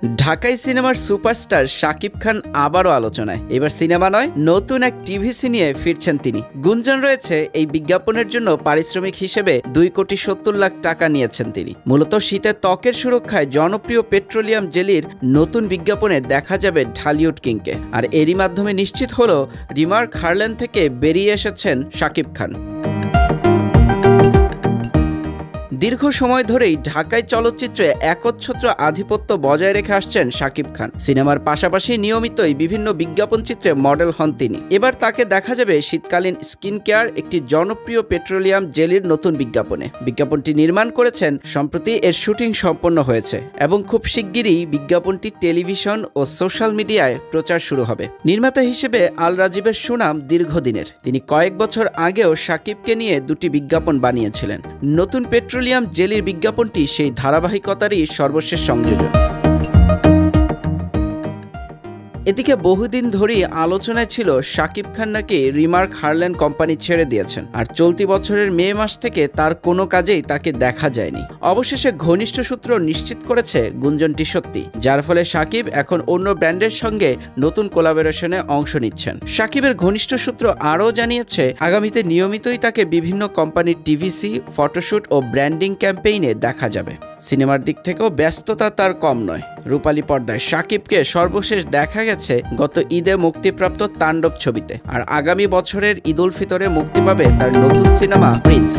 ঢাকাই সিনেমার সুপারস্টার শাকিব খান আবারও আলোচনায়। এবার সিনেমা নয়, নতুন এক টিভিসি নিয়ে ফিরছেন তিনি। গুঞ্জন রয়েছে এই বিজ্ঞাপনের জন্য পারিশ্রমিক হিসেবে 2,70,00,000 টাকা নিয়েছেন তিনি। মূলত শীতে ত্বকের সুরক্ষায় জনপ্রিয় পেট্রোলিয়াম জেলির নতুন বিজ্ঞাপনে দেখা যাবে ঢালিউড কিংকে। আর এরই মাধ্যমে নিশ্চিত হলো রিমার্ক হারল্যান্ড থেকে বেরিয়ে এসেছেন শাকিব খান। দীর্ঘ সময় ধরেই ঢাকায় চলচ্চিত্রে একচ্ছত্র আধিপত্য বজায় রেখে আসছেন শাকিব খান। সিনেমার পাশাপাশি নিয়মিতই বিভিন্ন বিজ্ঞাপন চিত্রে মডেল হন তিনি। এবার তাকে দেখা যাবে শীতকালীন স্কিন কেয়ার একটি জনপ্রিয় পেট্রোলিয়াম জেলির নতুন বিজ্ঞাপনে। বিজ্ঞাপনটি নির্মাণ করেছেন সম্প্রতি, এর শুটিং সম্পন্ন হয়েছে এবং খুব শিগগিরই বিজ্ঞাপনটি টেলিভিশন ও সোশ্যাল মিডিয়ায় প্রচার শুরু হবে। নির্মাতা হিসেবে আল রাজীবের সুনাম দীর্ঘদিনের। তিনি কয়েক বছর আগেও শাকিবকে নিয়ে দুটি বিজ্ঞাপন বানিয়েছিলেন। নতুন পেট্রোলিয়াম জেলির বিজ্ঞাপনটি সেই ধারাবাহিকতারই সর্বশেষ সংযোজন। এদিকে বহুদিন ধরেই আলোচনায় ছিল শাকিব খান নাকি রিমার্ক হারল্যান্ড কোম্পানি ছেড়ে দিয়েছেন, আর চলতি বছরের মে মাস থেকে তার কোনো কাজেই তাকে দেখা যায়নি। অবশেষে ঘনিষ্ঠ সূত্র নিশ্চিত করেছে গুঞ্জনটি সত্যি, যার ফলে শাকিব এখন অন্য ব্র্যান্ডের সঙ্গে নতুন কোলাবোরেশনে অংশ নিচ্ছেন। শাকিবের ঘনিষ্ঠ সূত্র আরও জানিয়েছে, আগামীতে নিয়মিতই তাকে বিভিন্ন কোম্পানির টিভিসি, ফটোশুট ও ব্র্যান্ডিং ক্যাম্পেইনে দেখা যাবে। সিনেমার দিক থেকেও ব্যস্ততা তার কম নয়। রূপালী পর্দায় শাকিবকে সর্বশেষ দেখা গেছে গত ঈদে মুক্তিপ্রাপ্ত তাণ্ডব ছবিতে, আর আগামী বছরের ঈদ উল ফিতরে মুক্তি পাবে তার নতুন সিনেমা প্রিন্স।